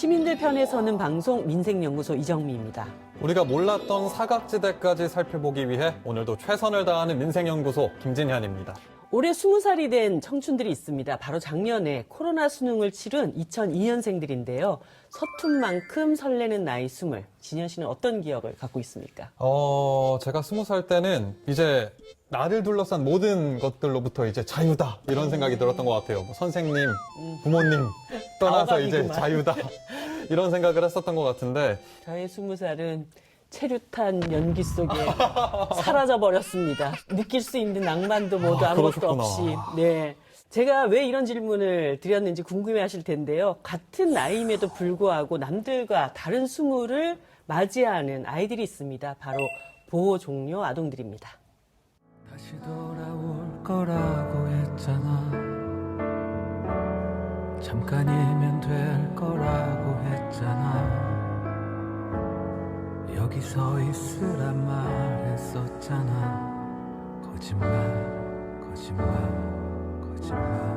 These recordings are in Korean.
시민들 편에 서는 방송 민생연구소 이정미입니다. 우리가 몰랐던 사각지대까지 살펴보기 위해 오늘도 최선을 다하는 민생연구소 김진현입니다. 올해 20살이 된 청춘들이 있습니다. 바로 작년에 코로나 수능을 치른 2002년생들인데요. 서툰 만큼 설레는 나이 20. 진현 씨는 어떤 기억을 갖고 있습니까? 제가 20살 때는 이제 나를 둘러싼 모든 것들로부터 이제 자유다 이런 생각이 들었던 것 같아요. 뭐 선생님, 부모님 떠나서 이제 자유다 이런 생각을 했었던 것 같은데 저의 20살은 체류탄 연기 속에 사라져 버렸습니다. 느낄 수 있는 낭만도 모두 아무것도 그러셨구나. 없이. 네. 제가 왜 이런 질문을 드렸는지 궁금해 하실 텐데요. 같은 나이임에도 불구하고 남들과 다른 20을 맞이하는 아이들이 있습니다. 바로 보호 종료 아동들입니다. 다시 돌아올 거라고 했잖아. 잠깐이면 될 거라고 했잖아. 여기 서 있으란 말했었잖아. 거짓말, 거짓말, 거짓말.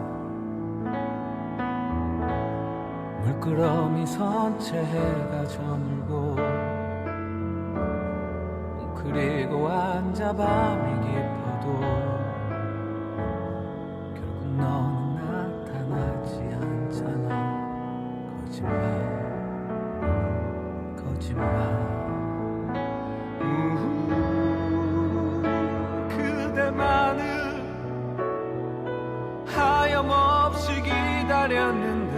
물끄러미 선체 해가 저물고 그리고 앉아 밤이 깊어도 결국 너는 나타나지 않잖아. 거짓말, 거짓말. 그대만을 하염없이 기다렸는데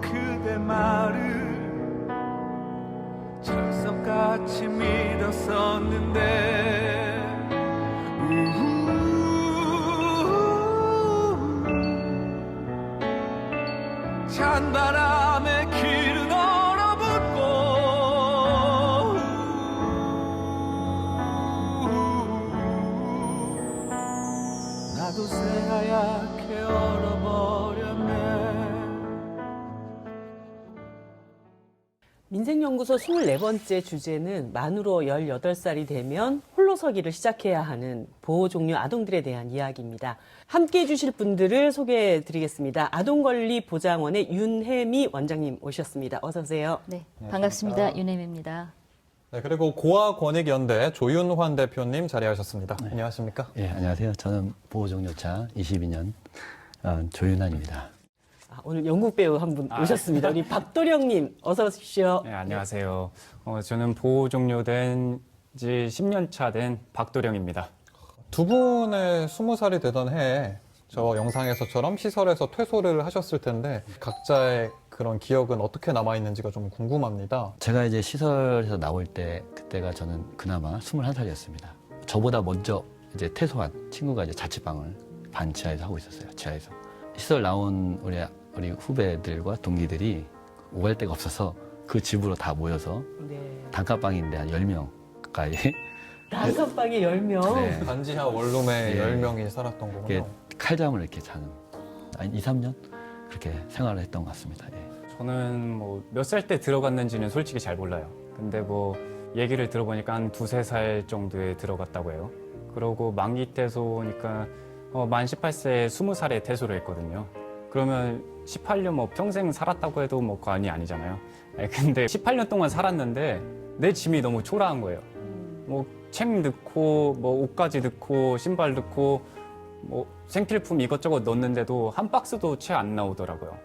그대 말을 철석같이 믿었었는데 찬바람에 길은 얼어붙고 나도 새하얗게 얼어버렸네. 민생연구소 24번째 주제는 만으로 18살이 되면 홀로서기를 시작해야 하는 보호 종료 아동들에 대한 이야기입니다. 함께 해주실 분들을 소개해 드리겠습니다. 아동권리보장원의 윤혜미 원장님 오셨습니다. 어서 오세요. 네, 반갑습니다. 윤혜미입니다. 네, 그리고 고아권익연대 조윤환 대표님 자리하셨습니다. 안녕하십니까? 예, 안녕하세요. 저는 보호종료차 22년 조윤환입니다. 오늘 연극 배우 한 분 오셨습니다. 우리 박도령님 어서 오십시오. 네, 안녕하세요. 저는 보호 종료된 지 10년 차 된 박도령입니다. 두 분의 20살이 되던 해에 저 영상에서처럼 시설에서 퇴소를 하셨을 텐데 각자의 그런 기억은 어떻게 남아있는지가 좀 궁금합니다. 제가 이제 시설에서 나올 때 그때가 저는 그나마 21살이었습니다. 저보다 먼저 이제 퇴소한 친구가 이제 자취방을 반 지하에서 하고 있었어요. 지하에서. 시설 나온 우리 후배들과 동기들이 오갈 데가 없어서 그 집으로 다 모여서 네. 단칸방인데 한 10명 가까이 단칸방에 10명. 네. 반지하 원룸에 예. 10명이 살았던 이렇게 거군요. 칼잠을 이렇게 자는 한 2, 3년 그렇게 생활을 했던 것 같습니다. 예. 저는 뭐 몇 살 때 들어갔는지는 솔직히 잘 몰라요. 근데 뭐 얘기를 들어보니까 한 2, 3살 정도에 들어갔다고 해요. 그러고 만기 퇴소니까 만 18세에 20살에 퇴소를 했거든요. 그러면 18년 뭐 평생 살았다고 해도 뭐 그거 아니잖아요. 근데 18년 동안 살았는데 내 짐이 너무 초라한 거예요. 뭐 책 넣고 뭐 옷까지 넣고 신발 넣고 뭐 생필품 이것저것 넣었는데도 한 박스도 채 안 나오더라고요.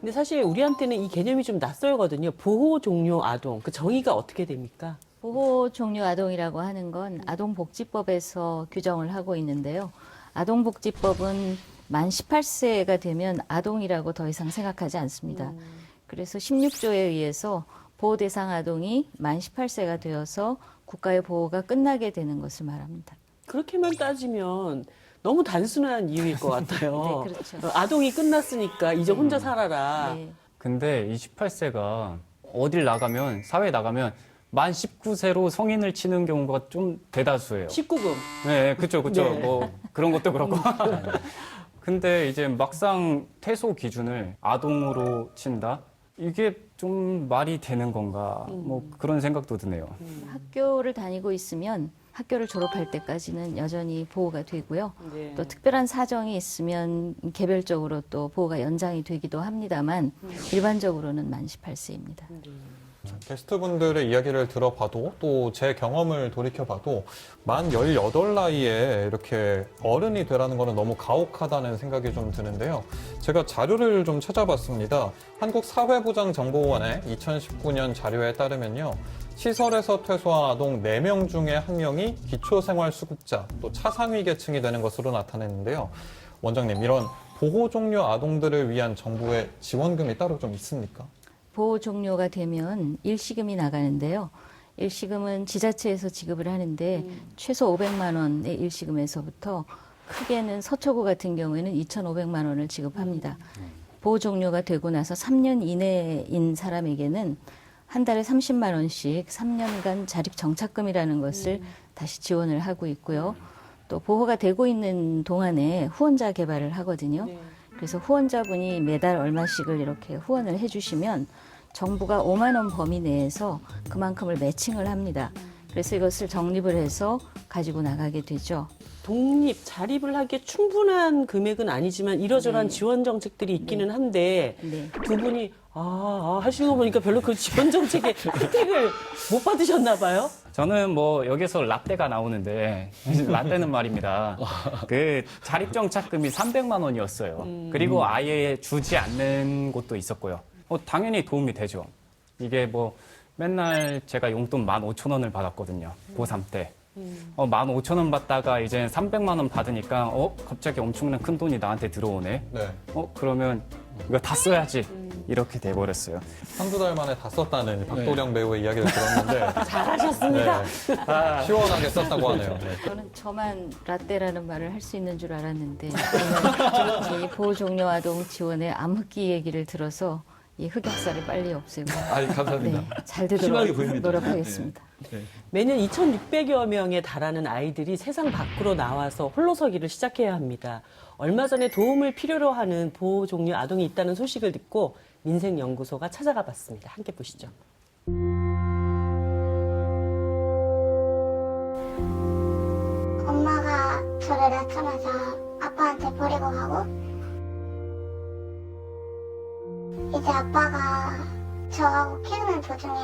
근데 사실 우리한테는 이 개념이 좀 낯설거든요. 보호 종료 아동. 그 정의가 어떻게 됩니까? 보호 종료 아동이라고 하는 건 아동복지법에서 규정을 하고 있는데요. 아동복지법은 만 18세가 되면 아동이라고 더 이상 생각하지 않습니다. 그래서 16조에 의해서 보호 대상 아동이 만 18세가 되어서 국가의 보호가 끝나게 되는 것을 말합니다. 그렇게만 따지면 너무 단순한 이유일 것 같아요. 네, 그렇죠. 아동이 끝났으니까 이제 혼자 살아라. 네. 근데 28세가 어딜 나가면 사회에 나가면 만 19세로 성인을 치는 경우가 좀 대다수예요. 19금. 네, 그쵸. 네. 뭐 그런 것도 그렇고. 근데 이제 막상 퇴소 기준을 아동으로 친다? 이게 좀 말이 되는 건가? 뭐 그런 생각도 드네요. 학교를 다니고 있으면 학교를 졸업할 때까지는 여전히 보호가 되고요. 네. 또 특별한 사정이 있으면 개별적으로 또 보호가 연장이 되기도 합니다만 일반적으로는 만 18세입니다. 게스트분들의 이야기를 들어봐도 또 제 경험을 돌이켜봐도 만 18 나이에 이렇게 어른이 되라는 거는 너무 가혹하다는 생각이 좀 드는데요. 제가 자료를 좀 찾아봤습니다. 한국사회보장정보원의 2019년 자료에 따르면요. 시설에서 퇴소한 아동 4명 중에 1명이 기초생활수급자, 또 차상위 계층이 되는 것으로 나타냈는데요. 원장님, 이런 보호 종료 아동들을 위한 정부의 지원금이 따로 좀 있습니까? 보호 종료가 되면 일시금이 나가는데요. 일시금은 지자체에서 지급을 하는데 최소 500만 원의 일시금에서부터 크게는 서초구 같은 경우에는 2,500만 원을 지급합니다. 보호 종료가 되고 나서 3년 이내인 사람에게는 한 달에 30만 원씩 3년간 자립정착금이라는 것을 다시 지원을 하고 있고요. 또 보호가 되고 있는 동안에 후원자 개발을 하거든요. 그래서 후원자분이 매달 얼마씩을 이렇게 후원을 해주시면 정부가 5만 원 범위 내에서 그만큼을 매칭을 합니다. 그래서 이것을 적립을 해서 가지고 나가게 되죠. 독립, 자립을 하기에 충분한 금액은 아니지만 이러저러한 지원 정책들이 있기는 한데 네. 두 분이 하시는 거 보니까 별로 그 지원 정책에 혜택을 못 받으셨나 봐요. 저는 뭐 여기서 라떼가 나오는데 라떼는 말입니다. 그 자립정착금이 300만 원이었어요. 그리고 아예 주지 않는 곳도 있었고요. 당연히 도움이 되죠. 이게 뭐 맨날 제가 용돈 15,000원을 받았거든요. 고3 때. 15,000원 받다가 이제 300만 원 받으니까 갑자기 엄청난 큰 돈이 나한테 들어오네. 네. 그러면 이거 다 써야지. 이렇게 돼버렸어요. 한두 달 만에 다 썼다는 박도령 배우의 이야기를 들었는데 잘하셨습니다. 네. 시원하게 썼다고 하네요. 네. 저는 저만 라떼라는 말을 할 수 있는 줄 알았는데 오늘 이 보호 종료 아동 지원의 암흑기 얘기를 들어서 이 흑역사를 빨리 없애고 감사합니다. 잘 희망이 되도록 보입니다. 노력하겠습니다. 매년 2,600여 명에 달하는 아이들이 세상 밖으로 나와서 홀로서기를 시작해야 합니다. 얼마 전에 도움을 필요로 하는 보호 종류 아동이 있다는 소식을 듣고 민생연구소가 찾아가 봤습니다. 함께 보시죠. 엄마가 저를 낳자마자 아빠한테 버리고 가고 이제 아빠가 저하고 키우는 도중에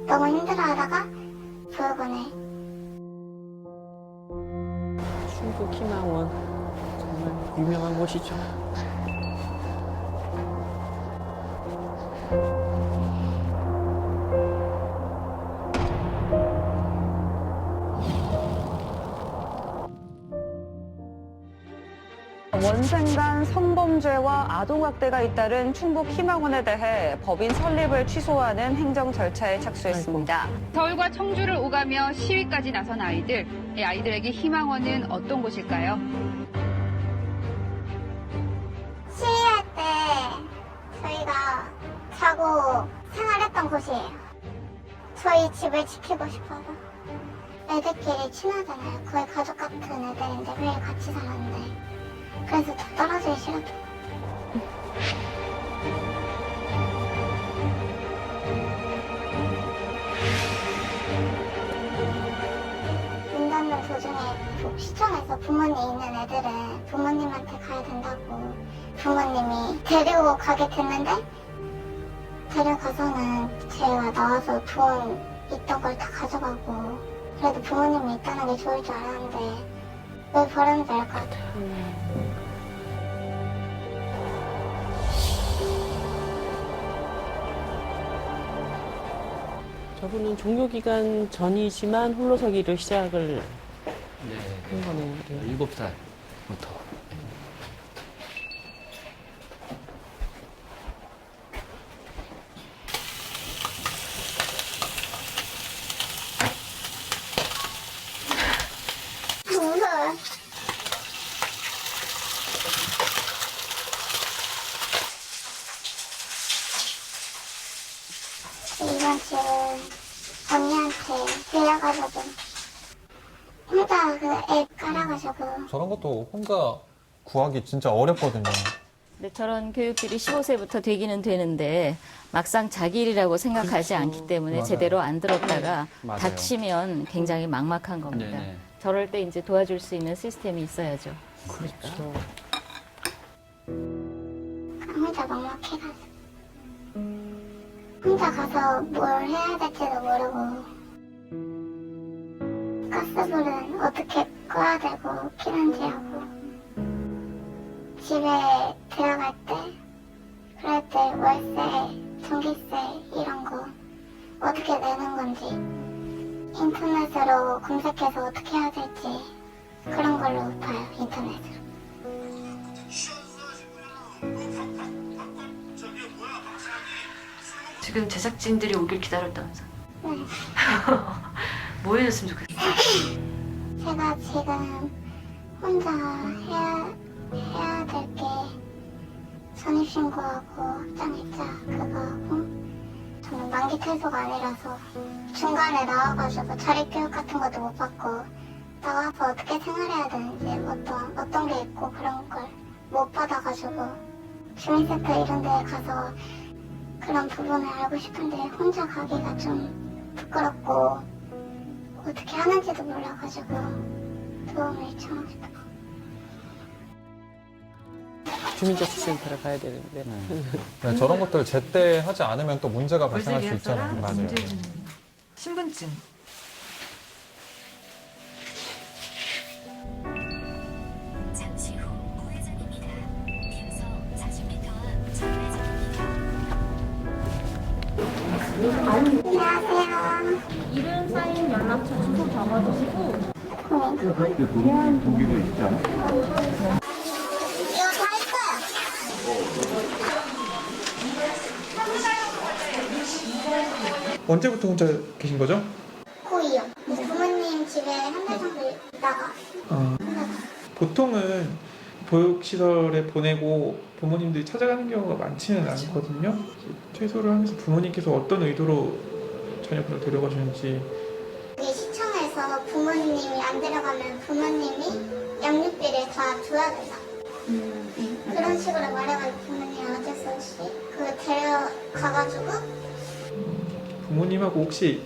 너무 힘들어하다가 보육원에 충북 희망원 정말 유명한 곳이죠. 원생간 성범죄와 아동학대가 잇따른 충북 희망원에 대해 법인 설립을 취소하는 행정 절차에 착수했습니다. 서울과 청주를 오가며 시위까지 나선 아이들, 이 아이들에게 희망원은 어떤 곳일까요? 시위할 때 저희가 자고 생활했던 곳이에요. 저희 집을 지키고 싶어서. 애들끼리 친하잖아요. 거의 가족 같은 애들인데 매일 같이 살았는데 그래서 더 떨어지기 싫었죠. 문 닫는 도중에 시청에서 부모님 있는 애들은 부모님한테 가야 된다고 부모님이 데리고 가게 됐는데 데려가서는 제가 나와서 돈 있던 걸 다 가져가고 그래도 부모님이 있다는 게 좋을 줄 알았는데 왜 버렸는지 알 것 같아요. 저분은 종료기간 전이지만 홀로서기를 시작을 한 거네요. 네. 7살부터. 무서워요. 이번 집은 언니한테 빌려가지고 혼자 그 앱 깔아가지고 저런 것도 혼자 구하기 진짜 어렵거든요. 근데 저런 교육들이 15세부터 되기는 되는데 막상 자기 일이라고 생각하지 않기 때문에 맞아요. 제대로 안 들었다가 맞아요. 다치면 굉장히 막막한 겁니다. 네네. 저럴 때 이제 도와줄 수 있는 시스템이 있어야죠. 혼자 막막해가지고 혼자 가서 뭘 해야 될지도 모르고 가스불은 어떻게 꺼야 되고 켜는지 하고 집에 들어갈 때 그럴 때 월세, 전기세 이런 거 어떻게 내는 건지 인터넷으로 검색해서 어떻게 해야 될지 그런 걸로 봐요, 인터넷으로. 지금 제작진들이 오길 기다렸다면서. 네. 뭐 해줬으면 좋겠어요? 제가 지금 혼자 해야 될 게 전입신고하고 확장일자 그거 하고 저는 만기 퇴소가 아니라서 중간에 나와가지고 자립교육 같은 것도 못 받고 나와서 어떻게 생활해야 되는지 어떤 게 있고 그런 걸 못 받아가지고 주민센터 이런 데 가서 그런 부분을 알고 싶은데 혼자 가기가 좀 부끄럽고 어떻게 하는지도 몰라가지고 도움을 요청하고 싶어요. 주민자치센터를 가야 되는데. 네, 저런 것들을 제때 하지 않으면 또 문제가 발생할 수 있잖아요. 맞아요. 신분증. 잠시 후 우회전입니다. 이어서 40m 앞 좌회전입니다. 안녕하세요. 이름, 사인, 연락처, 주소 적어주시고 이거 다 했어요. 언제부터 혼자 계신 거죠? 고2요. 부모님 집에 한 달 정도 있다가 보통은 보육시설에 보내고 부모님들이 찾아가는 경우가 많지는 않거든요. 퇴소를 하면서 부모님께서 어떤 의도로 자녀분을 데려가셨는지. 여기 시청에서 부모님이 안 데려가면 부모님이 양육비를 다 줘야 된다. 그런 식으로 말해가지고 부모님이 어쩔 수 없이 데려가가지고 부모님하고 혹시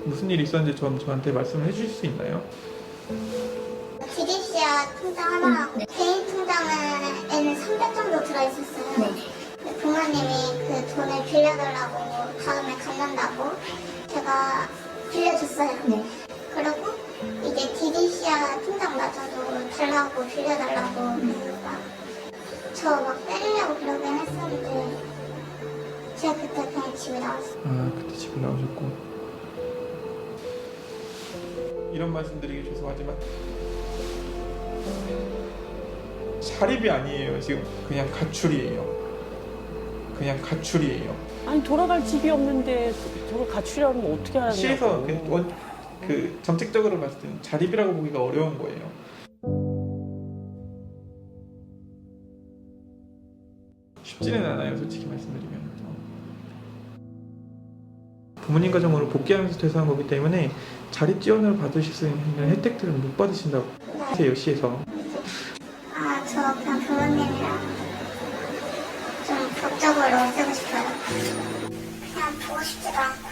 무슨 일이 있었는지 저한테 말씀을 해주실 수 있나요? DDC야 통장 하나하고 개인 통장에는 300 정도 들어있었어요. 근데 부모님이 그 돈을 빌려달라고 다음에 갚는다고 제가 빌려줬어요. 그리고 이제 DDC야 통장마저도 달라고 빌려달라고 저 막 때리려고 그러긴 했었는데 제가 그때 그냥 집에 나왔어요. 아, 그때 집에 나오셨고. 이런 말씀드리기 죄송하지만 자립이 아니에요. 지금 그냥 가출이에요. 그냥 가출이에요. 아니 돌아갈 집이 없는데 저걸 가출하면 어떻게 하냐고. 시에서 그 정책적으로 봤을 때는 자립이라고 보기가 어려운 거예요. 쉽지는 않아요, 솔직히 말씀드리면. 부모님 가정으로 복귀하면서 퇴소한 거기 때문에 자립 지원을 받으실 수 있는 혜택들은 못 받으신다고 하세요, 시에서. 저 그냥 부모님이랑 좀 법적으로 쓰고 싶어요. 그냥 보고 싶지도 않고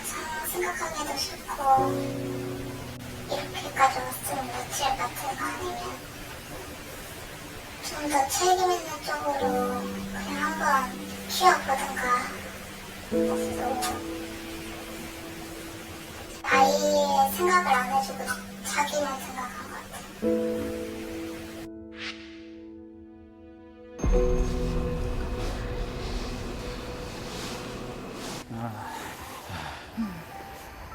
생각하기도 싫고 이렇게까지 왔으면 며칠 같은 거 아니면 좀 더 책임 있는 쪽으로 그냥 한번 키워보든가 했어. 아이의 생각을 안 해주고 자기만 생각한 것 같아요.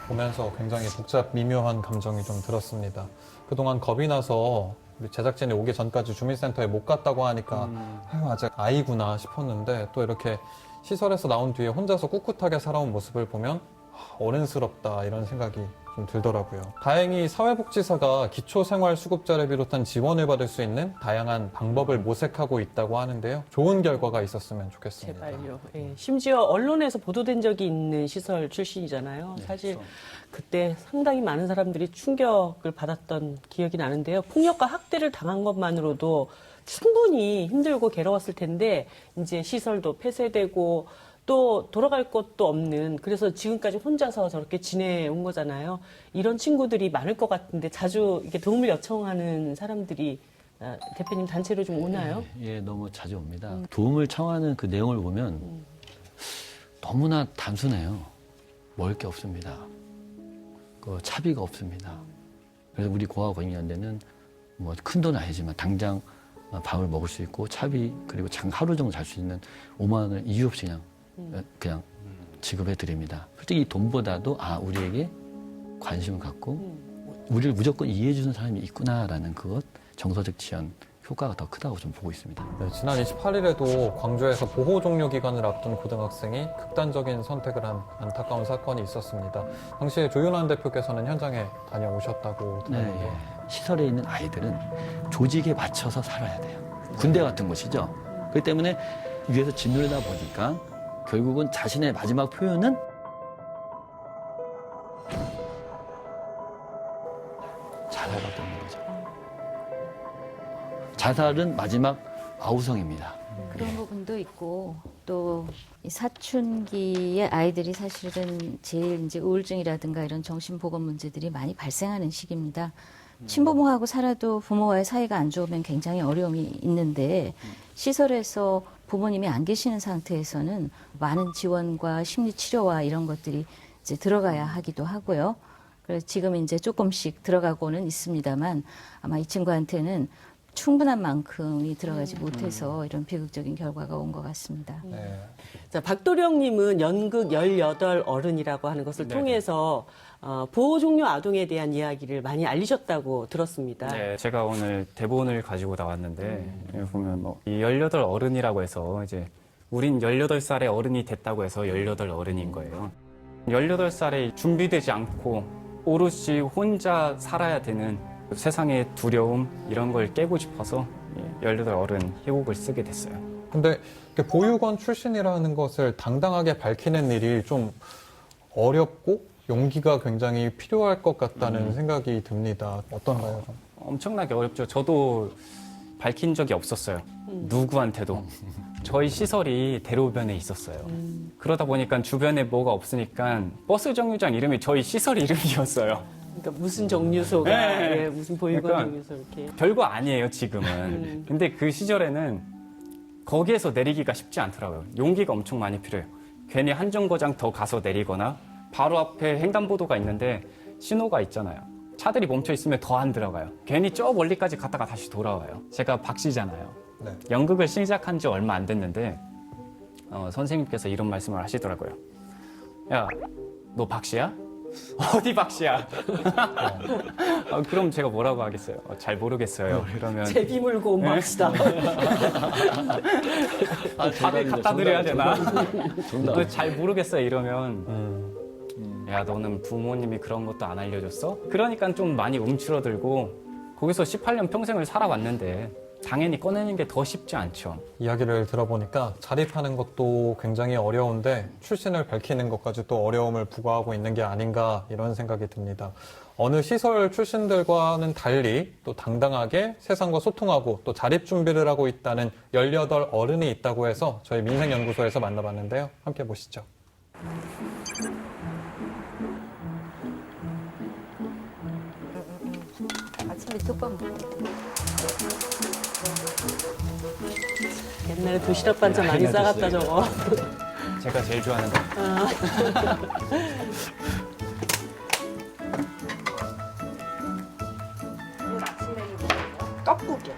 보면서 굉장히 복잡 미묘한 감정이 좀 들었습니다. 그동안 겁이 나서 우리 제작진이 오기 전까지 주민센터에 못 갔다고 하니까 아유, 아직 아이구나 싶었는데 또 이렇게 시설에서 나온 뒤에 혼자서 꿋꿋하게 살아온 모습을 보면 어른스럽다 이런 생각이 좀 들더라고요. 다행히 사회복지사가 기초생활수급자를 비롯한 지원을 받을 수 있는 다양한 방법을 모색하고 있다고 하는데요. 좋은 결과가 있었으면 좋겠습니다. 제발요. 예. 심지어 언론에서 보도된 적이 있는 시설 출신이잖아요. 네, 사실 그렇죠. 그때 상당히 많은 사람들이 충격을 받았던 기억이 나는데요. 폭력과 학대를 당한 것만으로도 충분히 힘들고 괴로웠을 텐데 이제 시설도 폐쇄되고 또 돌아갈 곳도 없는, 그래서 지금까지 혼자서 저렇게 지내온 거잖아요. 이런 친구들이 많을 것 같은데 자주 이렇게 도움을 요청하는 사람들이 대표님 단체로 좀 오나요? 예, 너무 자주 옵니다. 도움을 청하는 그 내용을 보면 너무나 단순해요. 먹을 게 없습니다. 그 차비가 없습니다. 그래서 우리 고아 권익연대는 뭐 큰 돈은 아니지만 당장 밥을 먹을 수 있고 차비 그리고 하루 정도 잘 수 있는 5만 원을 이유 없이 그냥 지급해 드립니다. 솔직히 이 돈보다도 우리에게 관심을 갖고 우리를 무조건 이해해 주는 사람이 있구나라는 그것, 정서적 지원 효과가 더 크다고 좀 보고 있습니다. 네, 지난 28일에도 광주에서 보호 종료 기간을 앞둔 고등학생이 극단적인 선택을 한 안타까운 사건이 있었습니다. 당시에 조윤환 대표께서는 현장에 다녀오셨다고 들었는데 네, 시설에 있는 아이들은 조직에 맞춰서 살아야 돼요. 군대 같은 곳이죠. 그렇기 때문에 위에서 짓누르다 보니까 결국은 자신의 마지막 표현은 자살하고 있는 거죠. 자살은 마지막 아우성입니다. 그런 부분도 있고 또 이 사춘기의 아이들이 사실은 제일 이제 우울증이라든가 이런 정신보건 문제들이 많이 발생하는 시기입니다. 친부모하고 살아도 부모와의 사이가 안 좋으면 굉장히 어려움이 있는데 시설에서 부모님이 안 계시는 상태에서는 많은 지원과 심리 치료와 이런 것들이 이제 들어가야 하기도 하고요. 그래서 지금 이제 조금씩 들어가고는 있습니다만 아마 이 친구한테는 충분한 만큼이 들어가지 못해서 이런 비극적인 결과가 온 것 같습니다. 네. 자, 박도령님은 연극 18 어른이라고 하는 것을 네. 통해서 보호 종료 아동에 대한 이야기를 많이 알리셨다고 들었습니다. 네, 제가 오늘 대본을 가지고 나왔는데 여기 보면 이 18 어른이라고 해서 이제 우린 18살의 어른이 됐다고 해서 18 어른인 거예요. 18살에 준비되지 않고 오롯이 혼자 살아야 되는 세상의 두려움 이런 걸 깨고 싶어서 18 어른 희곡을 쓰게 됐어요. 근데 이렇게 보육원 출신이라는 것을 당당하게 밝히는 일이 좀 어렵고 용기가 굉장히 필요할 것 같다는 생각이 듭니다. 어떤가요? 좀? 엄청나게 어렵죠. 저도 밝힌 적이 없었어요. 누구한테도. 저희 시설이 대로변에 있었어요. 그러다 보니까 주변에 뭐가 없으니까 버스 정류장 이름이 저희 시설 이름이었어요. 그러니까 무슨 정류소가, 네. 예, 무슨 보육원 그러니까 정류소 이렇게. 별거 아니에요, 지금은. 근데 그 시절에는 거기에서 내리기가 쉽지 않더라고요. 용기가 엄청 많이 필요해요. 괜히 한 정거장 더 가서 내리거나 바로 앞에 횡단보도가 있는데 신호가 있잖아요. 차들이 멈춰 있으면 더 안 들어가요. 괜히 저 멀리까지 갔다가 다시 돌아와요. 제가 박씨잖아요. 네. 연극을 시작한 지 얼마 안 됐는데 선생님께서 이런 말씀을 하시더라고요. 야, 너 박씨야? 어디 박씨야? 그럼 제가 뭐라고 하겠어요? 잘 모르겠어요. 이러면 제비 물고 온 박씨다. 밥을 갖다 드려야 되나? 잘 모르겠어요. 이러면 야, 너는 부모님이 그런 것도 안 알려줬어? 그러니까 좀 많이 움츠러들고 거기서 18년 평생을 살아왔는데 당연히 꺼내는 게 더 쉽지 않죠. 이야기를 들어보니까 자립하는 것도 굉장히 어려운데 출신을 밝히는 것까지 또 어려움을 부과하고 있는 게 아닌가 이런 생각이 듭니다. 어느 시설 출신들과는 달리 또 당당하게 세상과 소통하고 또 자립 준비를 하고 있다는 18 어른이 있다고 해서 저희 민생연구소에서 만나봤는데요. 함께 보시죠. 아침에 뚝밥 먹고. 옛날에 도시락 반찬 많이 싸갔다 저거. 제가 제일 좋아하는 거. 떡국이요.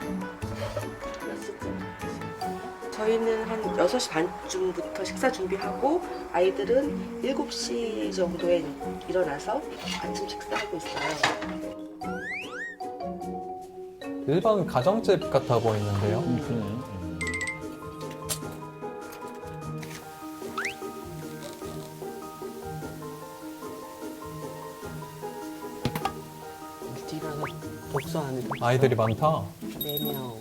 저희는 한 6시 반쯤부터 식사 준비하고 아이들은 7시 정도에 일어나서 아침 식사하고 있어요. 일반 가정집 같아 보이는데요. 그러네요. 독서하는 아이들이 많다. 4명.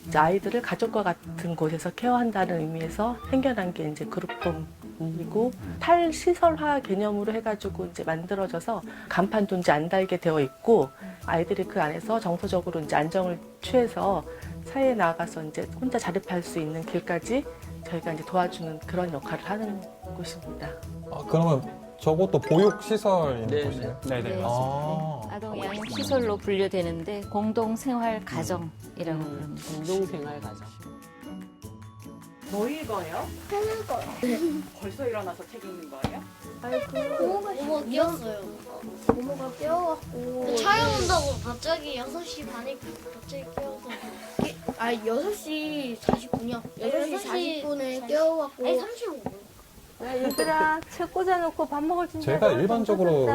이제 아이들을 가족과 같은 곳에서 케어한다는 의미에서 생겨난 게 이제 그룹홈이고 탈시설화 개념으로 해가지고 이제 만들어져서 간판도 이제 안 달게 되어 있고 아이들이 그 안에서 정서적으로 이제 안정을 취해서 사회에 나가서 이제 혼자 자립할 수 있는 길까지 저희가 이제 도와주는 그런 역할을 하는 곳입니다. 아, 그러면 저것도 보육시설인 네, 곳이에요? 네네. 네, 아. 아동 양육 시설로 분류되는데 공동생활 가정이라고 부릅니다. 공동생활가정. 뭐 읽어요? 하는 거. 벌써 일어나서 책 읽는 거예요? 고모가 깨웠어요. 고모가 깨워갖고 촬영한다고 갑자기 6시 반에 갑자기 깨워서 6시 40분이요. 6시 40분에 깨워갖고 아니 35분. 얘들아 책 꽂아놓고 밥 먹을 준비. 제가 일반적으로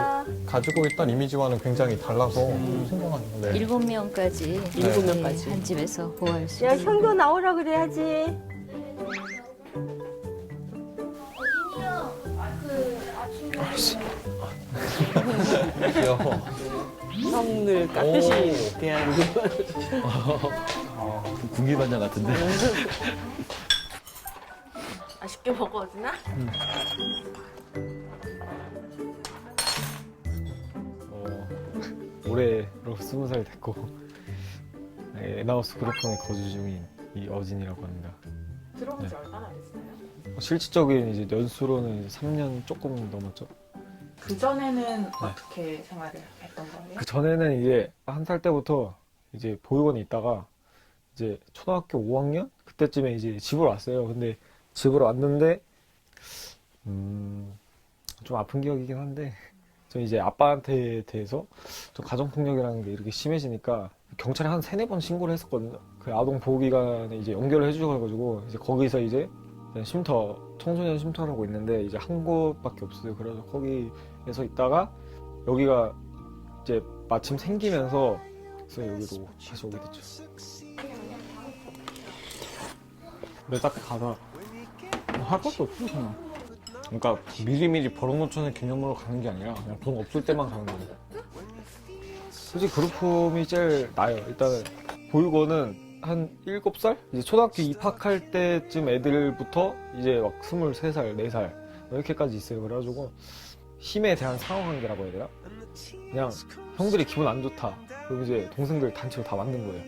가지고 있던 이미지와는 굉장히 달라서 생각하는 건데. 7명까지 7명까지. 한 집에서 보호할 수 야 있습니다. 현교 나오라 그래야지. 어진이요. 그 아침에 귀여워. 성을 깍듯이 대하는 군기반장 같은데. 맛있게 먹어 어진아? 올해로 20살 됐고 에나우스 그룹홈에 거주 중인 이어진이라고 합니다. 들어온 지 네. 얼마나 됐어요? 실질적인 이제 연수로는 이제 3년 조금 넘었죠. 그 전에는 어떻게 생활을 했던 거예요? 그 전에는 이제 1살 때부터 이제 보육원에 있다가 이제 초등학교 5학년 그때쯤에 이제 집으로 왔어요. 근데 집으로 왔는데 좀 아픈 기억이긴 한데 저 이제 아빠한테 대해서 좀 가정폭력이라는 게 이렇게 심해지니까 경찰에 한 3-4번 신고를 했었거든요. 그 아동보호기관에 이제 연결을 해주셔가지고 이제 거기서 이제 쉼터, 청소년 쉼터라고 있는데 이제 한 곳밖에 없어요. 그래서 거기에서 있다가 여기가 이제 마침 생기면서 그래서 여기로 다시 오게 됐죠. 근데 딱 가서 할 것도 없어 그냥. 그러니까 미리미리 벌어놓자는 개념으로 가는 게 아니라 그냥 돈 없을 때만 가는 거예요. 솔직히 그룹홈이 제일 나아요. 일단은 보육원은 한 7살? 이제 초등학교 입학할 때쯤 애들부터 이제 막 23살, 4살 이렇게까지 있어요. 그래가지고 힘에 대한 상호관계라고 해야 되나? 그냥 형들이 기분 안 좋다. 그럼 이제 동생들 단체로 다 만든 거예요.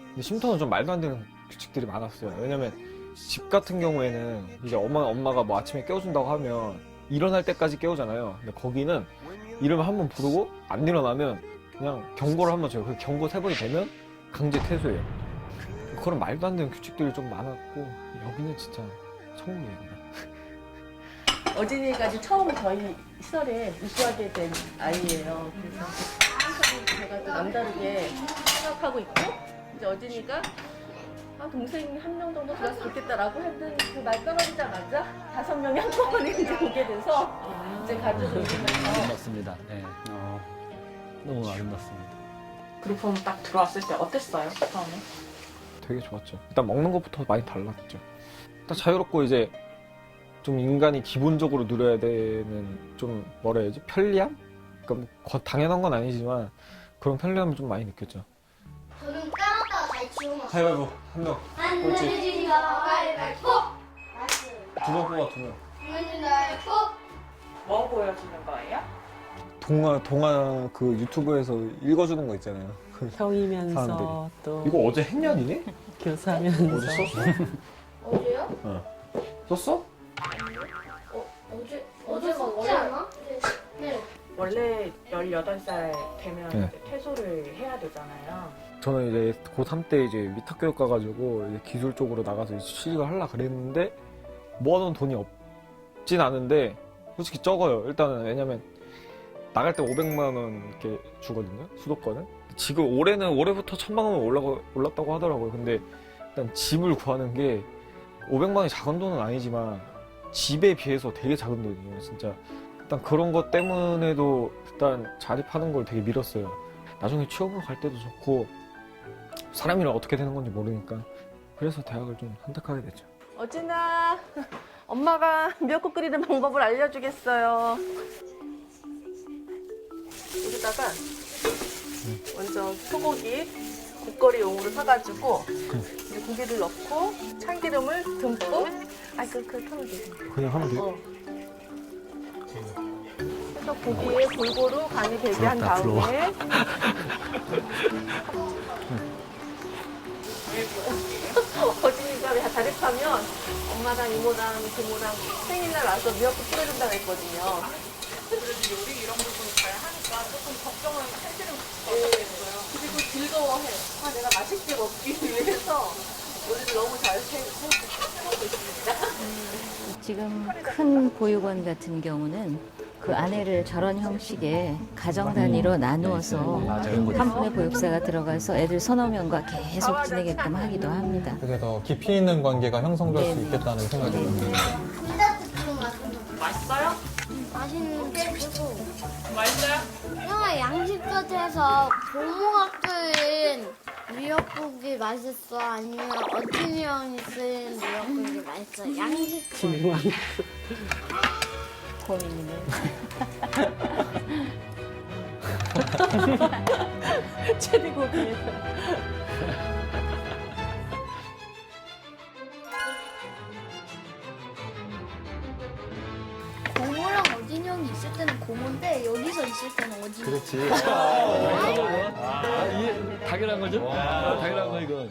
근데 쉼터는 좀 말도 안 되는 규칙들이 많았어요. 왜냐면 집 같은 경우에는 이제 엄마가 뭐 아침에 깨워준다고 하면 일어날 때까지 깨우잖아요. 근데 거기는 이름을 한번 부르고 안 일어나면 그냥 경고를 한번 줘요. 그 경고 3번이 되면 강제 퇴소예요. 그런 말도 안 되는 규칙들이 좀 많았고 여기는 진짜 천국이에요. 그냥. 어진이까지 처음 저희 시설에 입소하게 된 아이예요. 그래서 제가 또 남다르게 생각하고 있고 이제 어진이가 동생이 한 명 정도 들어서 좋겠다라고 했던 그 말 떨어지자마자 5명이 한꺼번에 이제 오게 돼서 이제 가지고 있으면서 아름답습니다. 네. 너무 아름답습니다. 그룹홈 딱 들어왔을 때 어땠어요? 처음에? 되게 좋았죠. 일단 먹는 것부터 많이 달랐죠. 일단 자유롭고 이제 좀 인간이 기본적으로 누려야 되는 좀 뭐라 해야지? 편리함? 그러니까 뭐 당연한 건 아니지만 그런 편리함을 좀 많이 느꼈죠. 저는 까먹다가 잘 지워놨어요. 가위바위보 한 명. 안 내려지지가 가위바위보. 2명 뽑아 2명. 가위바위보. 뭐 보여주는 거예요? 동화 그 유튜브에서 읽어주는 거 있잖아요. 그 형이면서 사람들이. 또 이거 어제 했냐 니네? 교사면서 어제 썼어? 어제요? 썼어? 어제가 어제 않아? 네. 원래 18살 되면 네. 이제 퇴소를 해야 되잖아요. 저는 이제 고3 때 이제 위탁교육 가가지고 이제 기술 쪽으로 나가서 이제 취직을 하려고 그랬는데 모아놓은 돈이 없진 않은데 솔직히 적어요. 일단은 왜냐면 나갈 때 500만 원 이렇게 주거든요. 수도권은. 지금 올해부터 1000만 원 올랐다고 하더라고요. 근데 일단 집을 구하는 게 500만 원이 작은 돈은 아니지만 집에 비해서 되게 작은 돈이에요. 진짜 일단 그런 것 때문에도 일단 자립하는 걸 되게 미뤘어요. 나중에 취업으로 갈 때도 좋고 사람이랑 어떻게 되는 건지 모르니까 그래서 대학을 좀 선택하게 됐죠. 어진아 엄마가 미역국 끓이는 방법을 알려주겠어요. 여기다가 먼저 소고기 국거리용으로 사가지고 이제 고기를 넣고 참기름을 듬뿍. 그렇게 하면 되지. 그냥 하면 돼요? 그래서 고기에 골고루 간이 배게 한 부럽다, 부러워. 다음에 어진이가 자립하면 엄마랑 이모랑 부모랑 생일날 와서 미역국 끓여준다고 했거든요. 그래도 요리 이런 부분 잘 하니까 조금 걱정은 사실은 없어요. 그리고 즐거워해. 내가 맛있게 먹기 위해서 요리를 너무 잘 해먹고 있습니다. 지금 큰 보육원 같은 경우는 그 아내를 저런 형식의 가정 단위로 나누어서 한 분의 보육사가 들어가서 애들 서너 명과 계속 지내게끔 하기도 합니다. 그게 더 깊이 있는 관계가 형성될 수 있겠다는 생각이 듭니다. 맛있어요? 맛있는데 그리고 맛있어요? 형아 양식껏해서 고무학교인 미역국이 맛있어? 아니면 어진이 형이 쓴 미역국이 맛있어? 양식 진흥왕. 고민이네. 최대 고민. 고모랑 어진이 형이 있을 때는 고모인데 여기서 있을 때는 어진이. 그렇지. 당연한 거죠? 당연한 거 이건.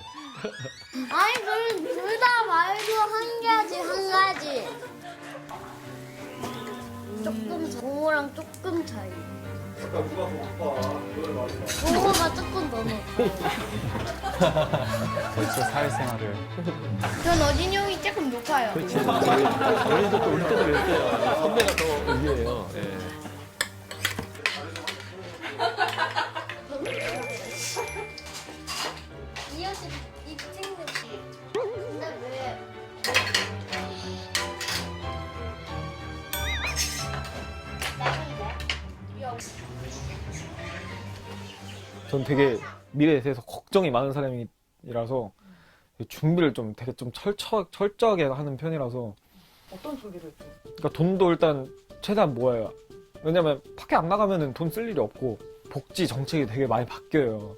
아니 그럼 둘 다 말도 한 가지 한 가지. 조금 고모랑 조금 차이. 고모가 조금 더 높아. 벌써 사회생활을. 전 어진이 형이 조금 높아요. 그렇지. 우리도 또 올 때도 몇 때야. 선배가 더 위에요. 이 옷이 이 친구. 근데 왜? 전 되게 미래에 대해서 걱정이 많은 사람이라서 준비를 좀 되게 좀 철저하게 하는 편이라서. 어떤 준비를 좀? 그러니까 돈도 일단 최대한 모아요. 왜냐면 밖에 안 나가면은 돈 쓸 일이 없고 복지 정책이 되게 많이 바뀌어요.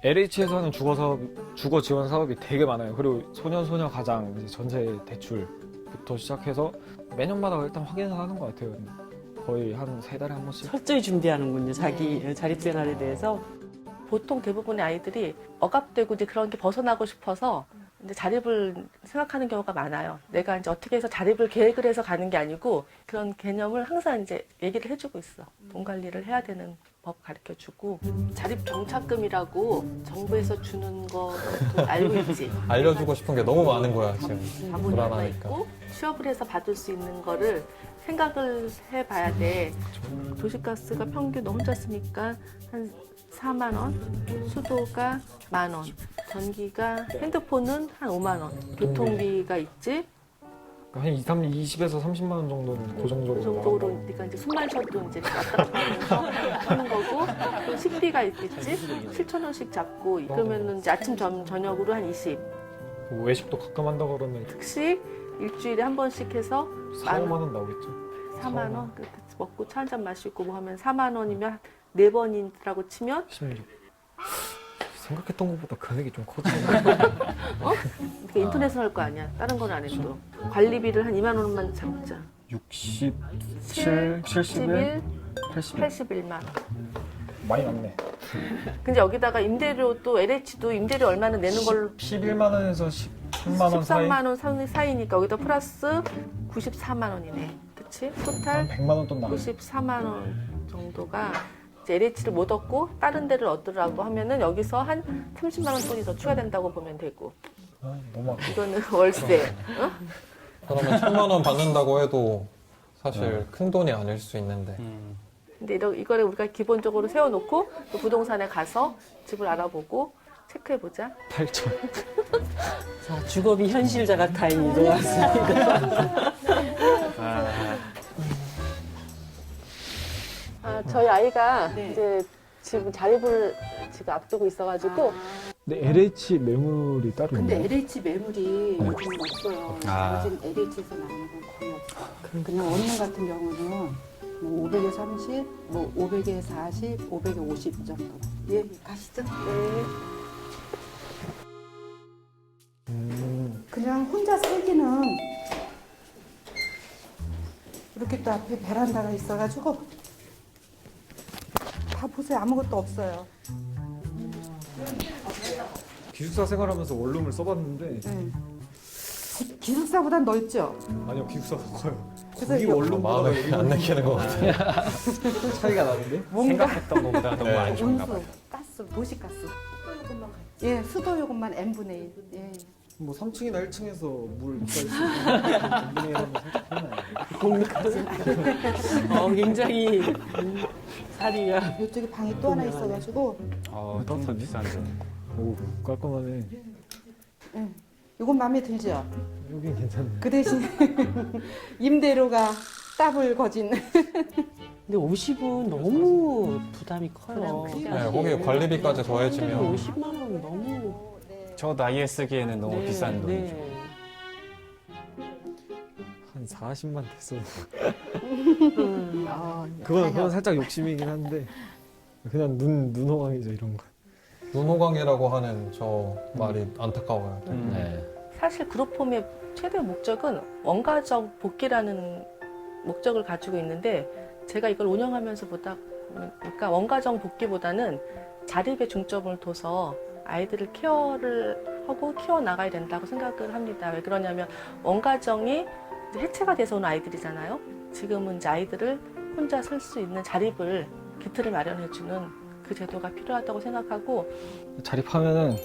LH에서 하는 주거 지원 사업이 되게 많아요. 그리고 소년소녀 가장 이제 전세 대출부터 시작해서 매년마다 일단 확인을 하는 것 같아요. 거의 한 3달에 한 번씩. 철저히 준비하는군요. 자기 자립생활에 대해서. 보통 대부분의 아이들이 억압되고 이제 그런 게 벗어나고 싶어서 이제 자립을 생각하는 경우가 많아요. 내가 이제 어떻게 해서 자립을 계획을 해서 가는 게 아니고 그런 개념을 항상 이제 얘기를 해주고 있어. 돈 관리를 해야 되는 법 가르쳐주고. 자립 정착금이라고 정부에서 주는 거 알고 있지? 알려주고 싶은 게 너무 많은 거야, 지금. 자본료가 불안하니까. 있고 취업을 해서 받을 수 있는 거를 생각을 해봐야 돼. 도시가스가 평균 너 혼자 쓰니까 한 4만 원, 수도가 1만 원, 전기가 핸드폰은 한 5만 원, 교통비가 있지. 한 20에서 30만 원 정도는 고정적으로. 그 정도로 그러니까 이제 숨만 쉬어도 이제 왔다 갔다 하면서 하는 거고, 또 식비가 있겠지. 7천 원씩 잡고 그러면은 이제 아침 저녁으로 한 20. 외식도 가끔 한다 그러면 특식 일주일에 한 번씩 해서 4, 5만 원 나오겠죠. 4만 원 먹고 차 한 잔 마시고 뭐 하면 4만 원이면 4번이라고 치면 16. 생각했던 것보다 금액이 좀 커지네. 그러니까 인터넷을 할 거 아니야. 다른 건 안 해도. 관리비를 한 2만 원만 잡자. 67, 71, 81만 원. 많이 났네. 근데 여기다가 임대료 또 LH도 임대료 얼마나 내는 걸로 11만 원에서 13만 원 사이. 13만 원 사이니까 여기다 플러스 94만 원이네. 그치? 토탈 100만 원 돈 나가. 94만 원 정도가 이제 LH를 못 얻고 다른 데를 얻으라고 하면은 여기서 한 30만 원 돈이 더 추가된다고 보면 되고. 너무 아깝다. 이거는 월세. 어? 그러면 1,000만 원 받는다고 해도 사실 큰 돈이 아닐 수 있는데. 근데 이거를 우리가 기본적으로 세워놓고 또 부동산에 가서 집을 알아보고 체크해보자. 8천. 자, 주거비 현실 자각 타임이 들어왔습니다. 저희 아이가 이제 지금 자립을 지금 앞두고 있어가지고. 근데 LH 매물이 따로 근데 있나요? LH 매물이 요즘 없어요. 요즘 LH에서 나오는 건 거의 없어. 그냥 원룸 같은 경우는 뭐 500에 30, 뭐 500에 40, 500에 50 정도. 예, 가시죠. 네. 그냥 혼자 살기는 이렇게 또 앞에 베란다가 있어가지고 다 보세요. 아무것도 없어요. 기숙사 생활하면서 원룸을 써봤는데 기숙사보단 넓죠? 아니요, 기숙사가 커요. 그래서 거기 이거- 원룸보다 마음에 여기 안 내키는 것 같아요. 차이가 나는데? 생각했던 것보다 너무 안 좋은가 봐요. 온수, 가스, 도시가스. 예, 수도 요금만 n분의 1. 예. 뭐 3층이나 1층에서 물 누가 있으면 분분히 하면 살짝 편해요. 굉장히 사리가. 이쪽에 방이 또 하나 있어가지고 더 비싼데. 오, 깔끔하네. 예. 이건 마음에 들죠? 여긴 괜찮네. 그 대신 임대료가 더블 거진. 근데 50은 너무 부담이 커요. 네, 거기에 관리비까지 더해지면 50만 원 너무. 저 나이에 쓰기에는 너무 네, 비싼 돈이죠. 네. 한 40만 됐어. 네. 그건 살짝 욕심이긴 한데 그냥 눈호강이죠, 이런 거. 눈호강이라고 하는 저 말이 안타까워요. 네. 사실 그룹홈의 최대 목적은 원가적 복귀라는 목적을 가지고 있는데 제가 이걸 운영하면서 그러니까 원가정 복귀보다는 자립에 중점을 둬서 아이들을 케어를 하고 키워 나가야 된다고 생각을 합니다. 왜 그러냐면 원가정이 이제 해체가 돼서 온 아이들이잖아요. 지금은 이제 아이들을 혼자 살 수 있는 자립을 기틀을 마련해주는 그 제도가 필요하다고 생각하고 자립하면은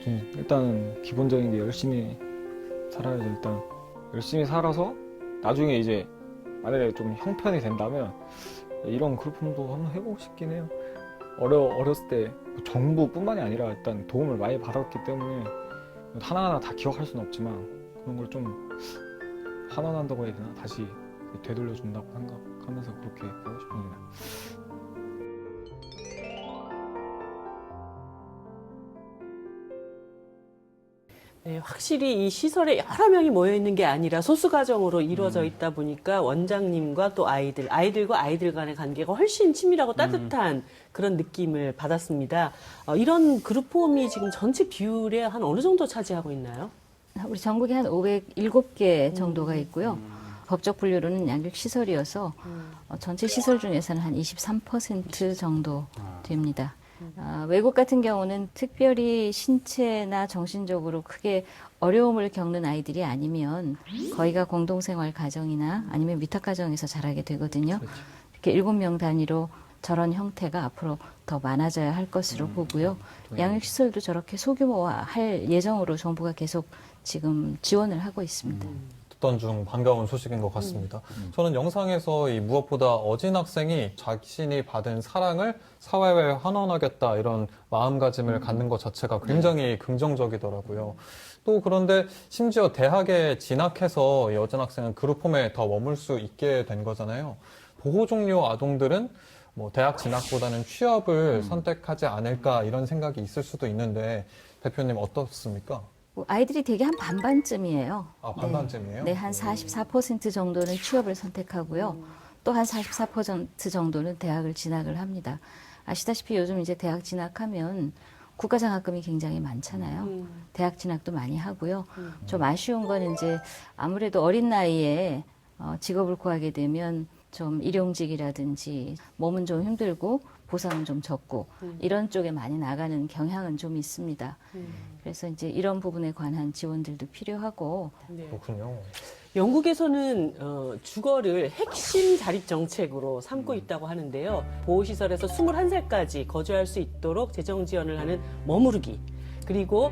좀 일단 기본적인 게 열심히 살아야죠. 일단 열심히 살아서 나중에 이제 만약에 좀 형편이 된다면 이런 그룹홈도 한번 해보고 싶긴 해요. 어렸을 때 정부뿐만이 아니라 일단 도움을 많이 받았기 때문에 하나하나 다 기억할 수는 없지만 그런 걸 좀 환원한다고 해야 되나? 다시 되돌려준다고 생각하면서 그렇게 하고 싶습니다. 네, 확실히 이 시설에 여러 명이 모여 있는 게 아니라 소수 가정으로 이루어져 있다 보니까 원장님과 또 아이들과 아이들 간의 관계가 훨씬 친밀하고 따뜻한 그런 느낌을 받았습니다. 이런 그룹홈이 지금 전체 비율의 한 어느 정도 차지하고 있나요? 우리 전국에 한 507개 정도가 있고요. 법적 분류로는 양육시설이어서 전체 시설 중에서는 한 23% 정도 됩니다. 외국 같은 경우는 특별히 신체나 정신적으로 크게 어려움을 겪는 아이들이 아니면 거의가 공동생활 가정이나 아니면 위탁가정에서 자라게 되거든요. 이렇게 7명 단위로 저런 형태가 앞으로 더 많아져야 할 것으로 보고요. 양육시설도 저렇게 소규모화할 예정으로 정부가 계속 지금 지원을 하고 있습니다. 듣던 중 반가운 소식인 것 같습니다. 저는 영상에서 이 무엇보다 어진 학생이 자신이 받은 사랑을 사회에 환원하겠다 이런 마음가짐을 갖는 것 자체가 굉장히 긍정적이더라고요. 또 그런데 심지어 대학에 진학해서 이 어진 학생은 그룹홈에 더 머물 수 있게 된 거잖아요. 보호 종료 아동들은 뭐 대학 진학보다는 취업을 선택하지 않을까 이런 생각이 있을 수도 있는데 대표님 어떻습니까? 아이들이 되게 한 반반쯤이에요. 아, 반반쯤이에요? 네, 한 44% 정도는 취업을 선택하고요. 또 한 44% 정도는 대학을 진학을 합니다. 아시다시피 요즘 이제 대학 진학하면 국가장학금이 굉장히 많잖아요. 대학 진학도 많이 하고요. 좀 아쉬운 건 이제 아무래도 어린 나이에 직업을 구하게 되면 좀 일용직이라든지 몸은 좀 힘들고 보상은 좀 적고 이런 쪽에 많이 나가는 경향은 좀 있습니다. 그래서 이제 이런 부분에 관한 지원들도 필요하고. 네. 그렇군요. 영국에서는 주거를 핵심 자립 정책으로 삼고 있다고 하는데요. 보호시설에서 21살까지 거주할 수 있도록 재정 지원을 하는 머무르기. 그리고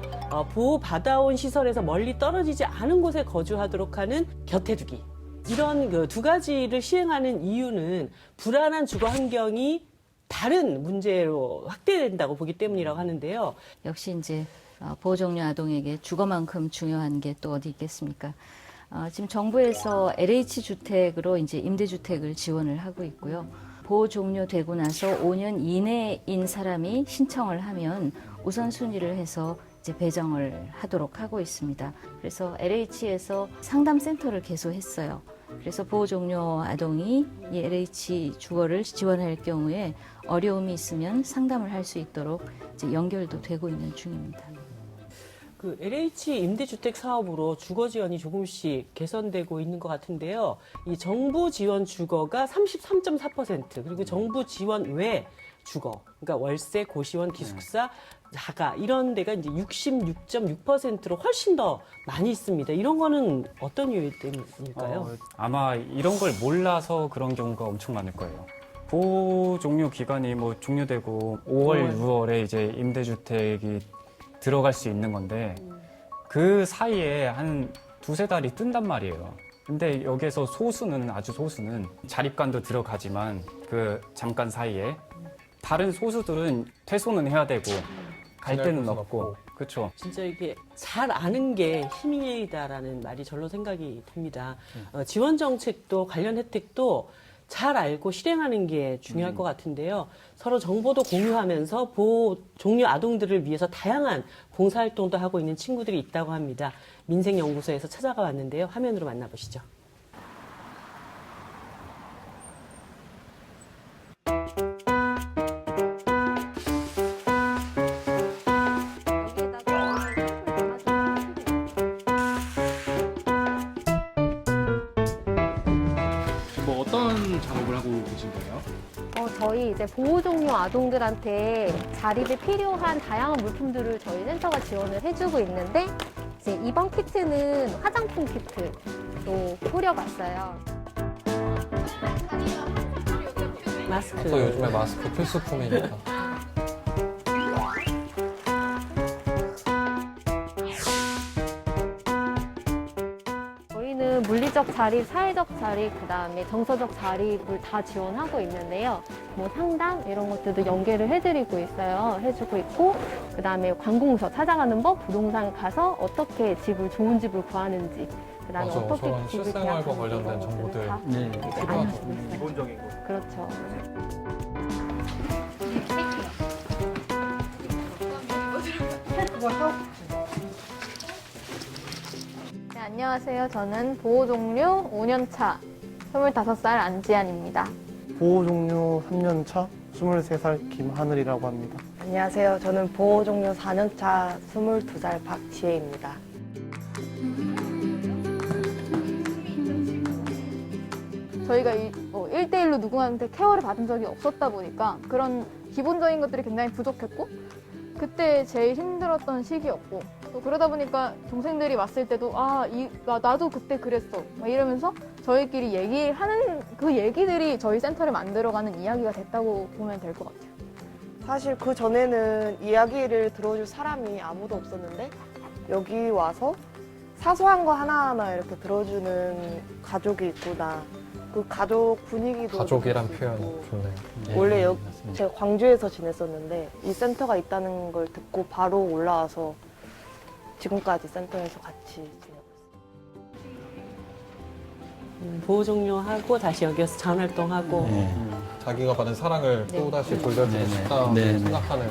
보호받아온 시설에서 멀리 떨어지지 않은 곳에 거주하도록 하는 곁에 두기. 이런 그 두 가지를 시행하는 이유는 불안한 주거 환경이 다른 문제로 확대된다고 보기 때문이라고 하는데요. 역시 이제 보호 종료 아동에게 주거만큼 중요한 게 또 어디 있겠습니까? 지금 정부에서 LH 주택으로 이제 임대주택을 지원을 하고 있고요. 보호 종료되고 나서 5년 이내인 사람이 신청을 하면 우선순위를 해서 이제 배정을 하도록 하고 있습니다. 그래서 LH에서 상담센터를 개소했어요. 그래서 보호종료 아동이 이 LH 주거를 지원할 경우에 어려움이 있으면 상담을 할 수 있도록 이제 연결도 되고 있는 중입니다. 그 LH 임대주택 사업으로 주거 지원이 조금씩 개선되고 있는 것 같은데요. 이 정부 지원 주거가 33.4%, 그리고 정부 지원 외 주거, 그러니까 월세, 고시원, 기숙사, 자가 이런 데가 이제 66.6%로 훨씬 더 많이 있습니다. 이런 거는 어떤 이유 때문일까요? 아마 이런 걸 몰라서 그런 경우가 엄청 많을 거예요. 보호 종료 기간이 뭐 종료되고 5월, 6월에 이제 임대주택이 들어갈 수 있는 건데 그 사이에 한 두세 달이 뜬단 말이에요. 근데 여기에서 소수는, 아주 소수는 자립관도 들어가지만 그 잠깐 사이에 다른 소수들은 퇴소는 해야 되고 갈 데는 없고. 그렇죠. 진짜 이게 잘 아는 게 힘이다라는 말이 절로 생각이 듭니다. 지원 정책도 관련 혜택도 잘 알고 실행하는 게 중요할 것 같은데요. 서로 정보도 공유하면서 보호 종료 아동들을 위해서 다양한 봉사활동도 하고 있는 친구들이 있다고 합니다. 민생연구소에서 찾아가 왔는데요. 화면으로 만나보시죠. 뭐 어떤 작업을 하고 계신 거예요? 저희 이제 보호 종료 아동들한테 자립에 필요한 다양한 물품들을 저희 센터가 지원을 해주고 있는데 이제 이번 키트는 화장품 키트로 꾸려봤어요. 마스크. 또 요즘에 마스크 필수품이니까. 저희는 물리적 자립, 사회적 자립, 그다음에 정서적 자립을 다 지원하고 있는데요. 뭐 상담 이런 것들도 연계를 해드리고 있어요. 해주고 있고 그다음에 관공서 찾아가는 법, 부동산 가서 어떻게 집을 좋은 집을 구하는지 그다음에 맞아, 어떻게 저런 집을 실생활과 계약하는지 관련된 이런 것들을 정보들 다 필요하죠. 알려주고 있어요. 기본적인 거. 그렇죠. 네, 안녕하세요. 저는 보호 종료 5년차 25살 안지안입니다. 보호 종료 3년차 23살 김하늘이라고 합니다. 안녕하세요. 저는 보호 종료 4년차 22살 박지혜입니다. 저희가 1대1로 누구한테 케어를 받은 적이 없었다 보니까 그런 기본적인 것들이 굉장히 부족했고 그때 제일 힘들었던 시기였고 또 그러다 보니까 동생들이 왔을 때도 나도 그때 그랬어 막 이러면서 저희끼리 얘기하는 그 얘기들이 저희 센터를 만들어가는 이야기가 됐다고 보면 될 것 같아요. 사실 그 전에는 이야기를 들어줄 사람이 아무도 없었는데 여기 와서 사소한 거 하나하나 이렇게 들어주는 가족이 있구나. 그 가족 분위기도 가족이란 느낄 수 표현 있고. 좋네요. 원래 제가 광주에서 지냈었는데 이 센터가 있다는 걸 듣고 바로 올라와서 지금까지 센터에서 같이 지내고 있어요. 보호 종료하고 다시 여기서 자원활동하고 자기가 받은 사랑을 네. 또다시 돌려주고 싶다 네. 생각하는.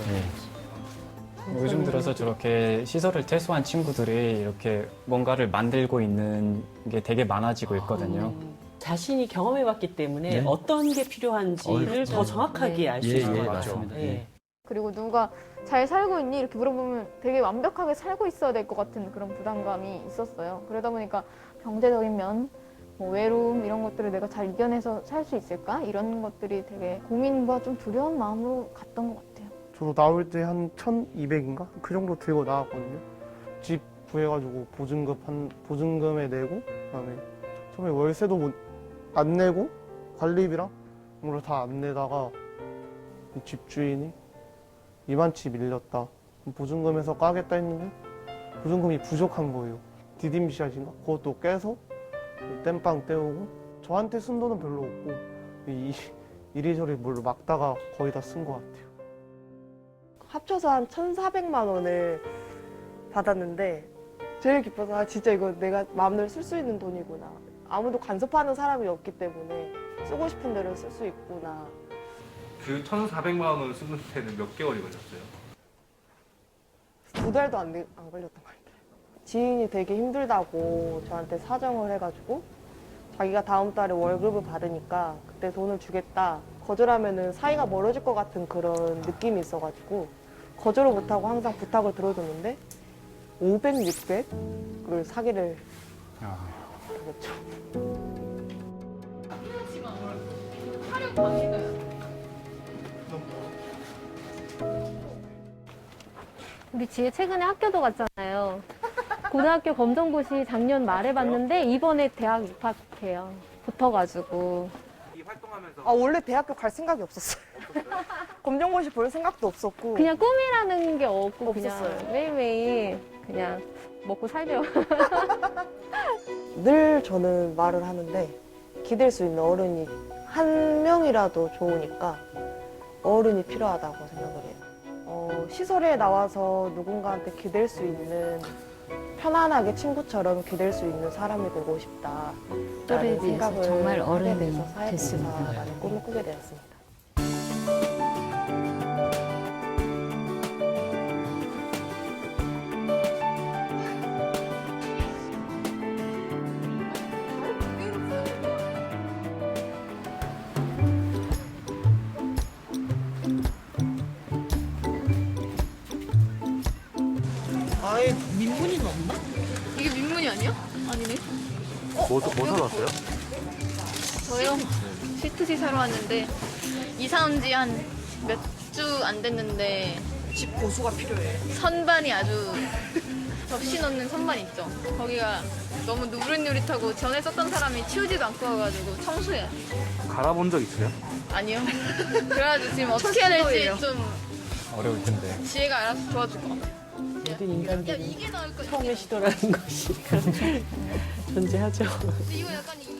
요즘 들어서 저렇게 시설을 퇴소한 친구들이 이렇게 뭔가를 만들고 있는 게 되게 많아지고 있거든요. 자신이 경험해봤기 때문에 네. 어떤 게 필요한지를 더 정확하게 알 수 있을 것 같아요. 맞습니다. 네. 그리고 누가 잘 살고 있니? 이렇게 물어보면 되게 완벽하게 살고 있어야 될 것 같은 그런 부담감이 있었어요. 그러다 보니까 경제적인 면, 뭐 외로움 이런 것들을 내가 잘 이겨내서 살 수 있을까? 이런 것들이 되게 고민과 좀 두려운 마음으로 갔던 것 같아요. 저도 나올 때 한 1,200인가? 그 정도 들고 나왔거든요. 집 구해가지고 보증금에 내고 그다음에 처음에 월세도 안 내고 관리비랑 이런 걸 다 안 내다가 집주인이 이만치 밀렸다. 보증금에서 까겠다 했는데 보증금이 부족한 거예요. 디딤씨앗인가? 그것도 깨서 땜빵 떼우고 저한테 쓴 돈은 별로 없고 이리저리 뭘 막다가 거의 다 쓴 것 같아요. 합쳐서 한 1,400만 원을 받았는데 제일 기뻐서 진짜 이거 내가 마음대로 쓸 수 있는 돈이구나. 아무도 간섭하는 사람이 없기 때문에 쓰고 싶은 대로 쓸 수 있구나. 그 1,400만 원을 쓰는 데는 몇 개월이 걸렸어요? 2달도 안 걸렸던 것 같아요. 지인이 되게 힘들다고 저한테 사정을 해가지고 자기가 다음 달에 월급을 받으니까 그때 돈을 주겠다. 거절하면은 사이가 멀어질 것 같은 그런 느낌이 있어가지고 거절을 못하고 항상 부탁을 들어줬는데 500, 600을 사기를 당했죠. 우리 지혜 최근에 학교도 갔잖아요. 고등학교 검정고시 작년 말에 봤는데 이번에 대학 입학해요. 붙어가지고. 아 원래 대학교 갈 생각이 없었어요. 검정고시 볼 생각도 없었고 그냥 꿈이라는 게 없고 없었어요. 그냥 매일매일 그냥 먹고 살려. 늘 저는 말을 하는데 기댈 수 있는 어른이 한 명이라도 좋으니까 어른이 필요하다고 생각을 해요. 시설에 나와서 누군가한테 기댈 수 있는 편안하게 친구처럼 기댈 수 있는 사람이 되고 싶다. 또래에 비해서 정말 어른이 됐습니다. 됐습니다. 라는 꿈을 꾸게 되었습니다. 아예 민문이는 없나? 이게 민문이 아니야? 아니네. 뭐 사러 왔어요? 저요? 시트지 사러 왔는데 이사 온 지 한 몇 주 안 됐는데 집 보수가 필요해. 선반이 아주 접시 넣는 선반 있죠? 거기가 너무 누릿누릿하고 전에 썼던 사람이 치우지도 않고 와가지고 청소해야 돼. 갈아본 적 있어요? 아니요. 그래가지고 지금 어떻게 해야 될지 좀 어려울 텐데. 지혜가 알아서 도와줄 것 같아요. 모든 인간들이 이게 나을 거 처음에 시도라는 것이 존재하죠. 이거 약간 이런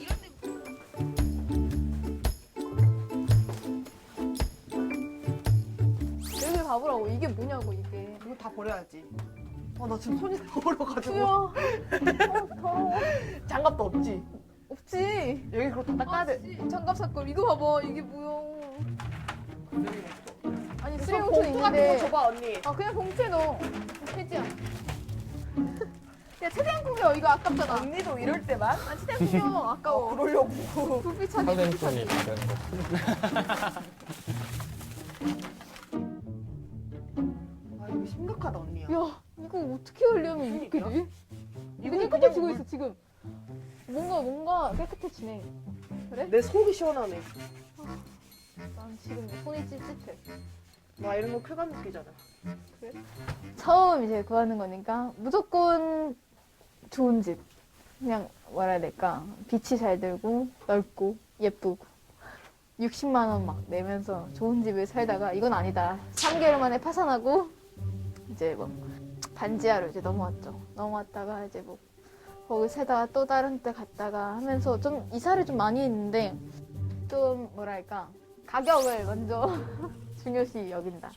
여기 봐보라고. 이게 뭐냐고 이게. 이거 다 버려야지. 나 지금 손이 더러워가지고. 뭐야? 더러워. 장갑도 없지? 없지. 여기 그거 다 닦아야 돼. 장갑 샀걸. 이거 봐봐. 이게 뭐야? 아니 무슨 쓰레기통 봉투 같은 있는데. 거 줘봐 언니. 아 그냥 봉투에 넣어. 혜지야. 야 최대한 구겨. 이거 아깝잖아. 언니도 이럴 때만? 아 최대한 구겨. 아까워. 그러려고. 불빛 차지. 할렌톤이 되는 거. 아 이거 심각하다 언니야. 야 이거 어떻게 하려면 이렇게 돼? 이거 깨끗해지고 있어 지금. 뭔가 깨끗해지네. 그래? 내 속이 시원하네. 난 지금 손이 찝찝해. 나 이런 거 쾌감 느끼잖아. 그래? 처음 이제 구하는 거니까 무조건 좋은 집. 그냥 뭐라 해야 될까? 빛이 잘 들고 넓고 예쁘고 60만 원 막 내면서 좋은 집에 살다가 이건 아니다. 3개월 만에 파산하고 이제 뭐 반지하로 이제 넘어왔죠. 넘어왔다가 이제 뭐 거기 살다가 또 다른 데 갔다가 하면서 좀 이사를 좀 많이 했는데 좀 뭐랄까 가격을 먼저 중요시 여긴다.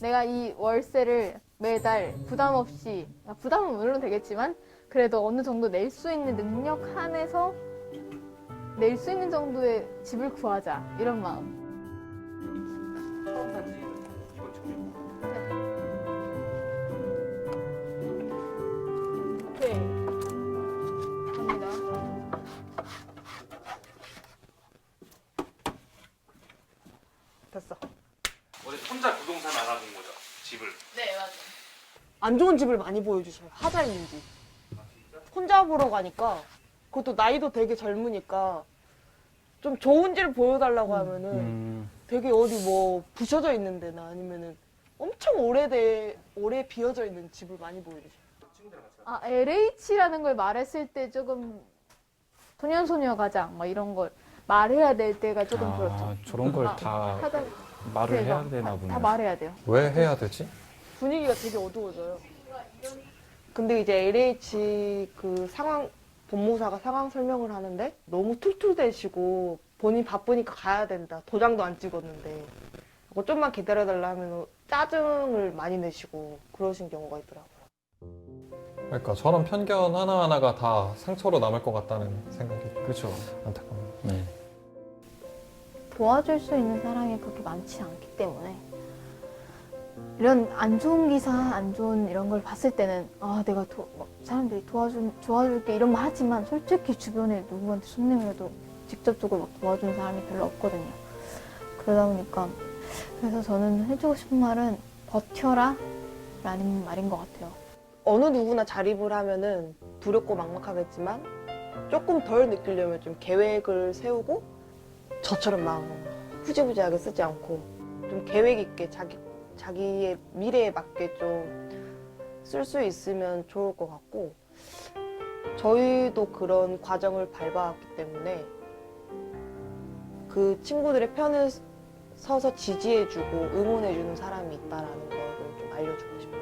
내가 이 월세를 매달 부담 없이, 부담은 물론 되겠지만 그래도 어느 정도 낼 수 있는 능력 한에서 낼 수 있는 정도의 집을 구하자 이런 마음. 오케이. 갑니다. 됐어. 어제 혼자 부동산 알아본 거죠? 집을. 네, 맞아요. 안 좋은 집을 많이 보여주셔요. 하자 있는 집. 혼자 보러 가니까 그것도 나이도 되게 젊으니까 좀 좋은 집을 보여달라고 하면은 되게 어디 뭐 부셔져 있는 데나 아니면은 엄청 오래 비어져 있는 집을 많이 보여주셔요. 아, LH라는 걸 말했을 때 조금 소년소녀 가장 막 이런 걸 말해야 될 때가 조금 그렇죠. 저런 걸 다 말을 그래서 해야 되나 보네. 다 말해야 돼요. 왜 해야 되지? 분위기가 되게 어두워져요. 근데 이제 LH 그 상황, 법무사가 상황 설명을 하는데 너무 툴툴대시고 본인 바쁘니까 가야 된다. 도장도 안 찍었는데. 그거 좀만 기다려달라 하면 짜증을 많이 내시고 그러신 경우가 있더라고요. 그러니까 저런 편견 하나하나가 다 상처로 남을 것 같다는 생각이 그렇죠. 안타깝네요. 네. 도와줄 수 있는 사람이 그렇게 많지 않기 때문에 이런 안 좋은 기사, 안 좋은 이런 걸 봤을 때는 내가 사람들이 도와줄게 이런 말 하지만 솔직히 주변에 누구한테 손님이라도 직접적으로 막 도와주는 사람이 별로 없거든요. 그러다 보니까 그래서 저는 해주고 싶은 말은 버텨라 라는 말인 것 같아요. 어느 누구나 자립을 하면은 두렵고 막막하겠지만 조금 덜 느끼려면 좀 계획을 세우고 저처럼 막 후지부지하게 쓰지 않고 좀 계획 있게 자기의 미래에 맞게 좀 쓸 수 있으면 좋을 것 같고 저희도 그런 과정을 밟아왔기 때문에 그 친구들의 편에 서서 지지해주고 응원해주는 사람이 있다라는 거를 좀 알려주고 싶어요.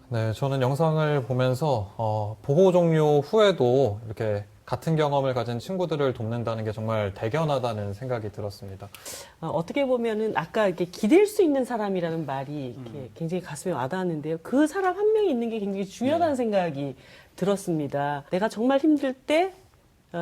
네, 저는 영상을 보면서 보호 종료 후에도 이렇게 같은 경험을 가진 친구들을 돕는다는 게 정말 대견하다는 생각이 들었습니다. 어떻게 보면은 아까 이렇게 기댈 수 있는 사람이라는 말이 이렇게 굉장히 가슴에 와닿았는데요. 그 사람 한 명이 있는 게 굉장히 중요하다는 생각이 들었습니다. 내가 정말 힘들 때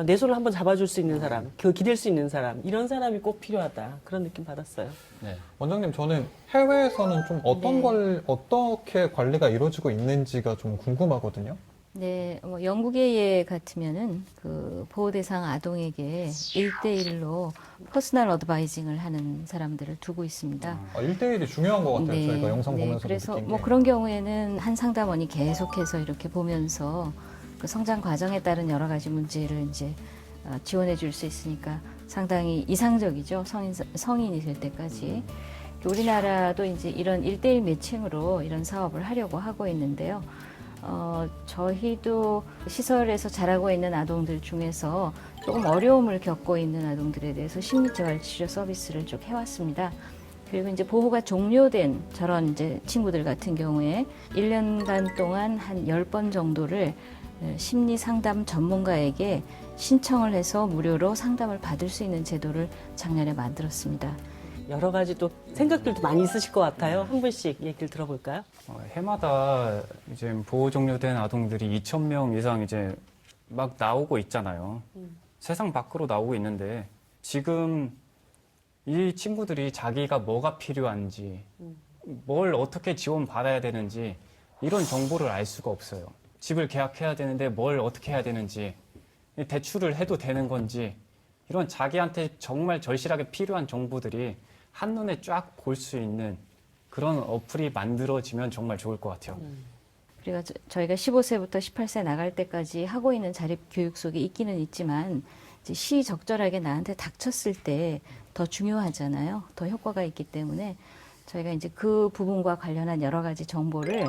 내 손을 한번 잡아줄 수 있는 사람, 기댈 수 있는 사람, 이런 사람이 꼭 필요하다. 그런 느낌 받았어요. 네. 원장님, 저는 해외에서는 좀 어떻게 관리가 이루어지고 있는지가 좀 궁금하거든요. 네, 영국의 예 같으면은 그 보호 대상 아동에게 1대1로 퍼스널 어드바이징을 하는 사람들을 두고 있습니다. 1대1이 중요한 것 같아요. 저희가 영상 보면서 그래서 느낀 게. 그런 경우에는 한 상담원이 계속해서 이렇게 보면서 그 성장 과정에 따른 여러 가지 문제를 이제 지원해 줄 수 있으니까 상당히 이상적이죠. 성인이 될 때까지. 우리나라도 이제 이런 1대1 매칭으로 이런 사업을 하려고 하고 있는데요. 저희도 시설에서 자라고 있는 아동들 중에서 조금 어려움을 겪고 있는 아동들에 대해서 심리재활치료 서비스를 쭉 해왔습니다. 그리고 이제 보호가 종료된 저런 이제 친구들 같은 경우에 1년간 동안 한 10번 정도를 심리 상담 전문가에게 신청을 해서 무료로 상담을 받을 수 있는 제도를 작년에 만들었습니다. 여러 가지 또 생각들도 많이 있으실 것 같아요. 한 분씩 얘기를 들어볼까요? 해마다 이제 보호 종료된 아동들이 2,000명 이상 이제 막 나오고 있잖아요. 세상 밖으로 나오고 있는데 지금 이 친구들이 자기가 뭐가 필요한지, 뭘 어떻게 지원받아야 되는지 이런 정보를 알 수가 없어요. 집을 계약해야 되는데 뭘 어떻게 해야 되는지, 대출을 해도 되는 건지, 이런 자기한테 정말 절실하게 필요한 정보들이 한눈에 쫙 볼 수 있는 그런 어플이 만들어지면 정말 좋을 것 같아요. 그리고 저희가 15세부터 18세 나갈 때까지 하고 있는 자립교육 속에 있기는 있지만 이제 시적절하게 나한테 닥쳤을 때 더 중요하잖아요. 더 효과가 있기 때문에 저희가 이제 그 부분과 관련한 여러 가지 정보를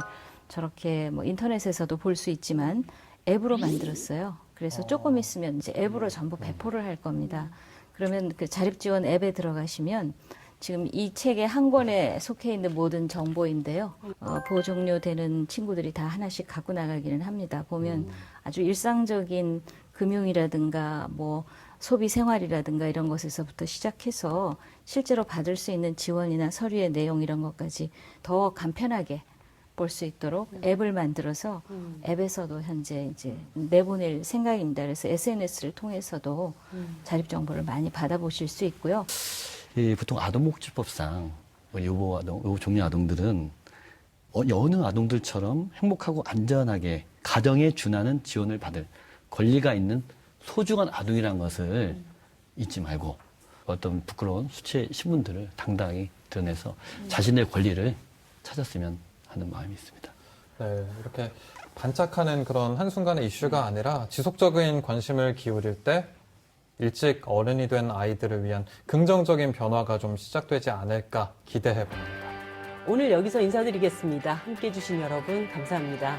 저렇게 인터넷에서도 볼 수 있지만 앱으로 만들었어요. 그래서 조금 있으면 이제 앱으로 전부 배포를 할 겁니다. 그러면 그 자립지원 앱에 들어가시면 지금 이 책의 한 권에 속해 있는 모든 정보인데요. 보호 종료되는 친구들이 다 하나씩 갖고 나가기는 합니다. 보면 아주 일상적인 금융이라든가 소비 생활이라든가 이런 것에서부터 시작해서 실제로 받을 수 있는 지원이나 서류의 내용 이런 것까지 더 간편하게 볼 수 있도록 앱을 만들어서 앱에서도 현재 이제 내보낼 생각입니다. 그래서 SNS를 통해서도 자립 정보를 많이 받아보실 수 있고요. 보통 아동복지법상 요 종류 아동들은 여느 아동들처럼 행복하고 안전하게 가정에 준하는 지원을 받을 권리가 있는 소중한 아동이라는 것을 잊지 말고 어떤 부끄러운 수치의 신분들을 당당히 드러내서 자신의 권리를 찾았으면 하는 마음이 있습니다. 네, 이렇게 반짝하는 그런 한순간의 이슈가 아니라 지속적인 관심을 기울일 때 일찍 어른이 된 아이들을 위한 긍정적인 변화가 좀 시작되지 않을까 기대해 봅니다. 오늘 여기서 인사드리겠습니다. 함께해 주신 여러분 감사합니다.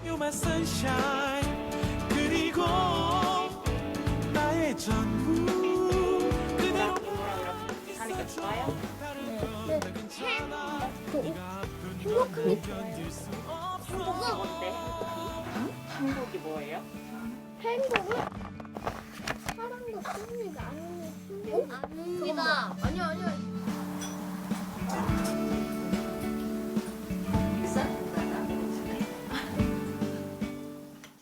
You're my sunshine. 그리고 나의 전부. 하니까 좋아요? 네. 행복하니? 행복은 어때? 행복이 뭐예요? 행복은? 사랑과 꿈이 나누는 행복? 아닙니다. 아니요.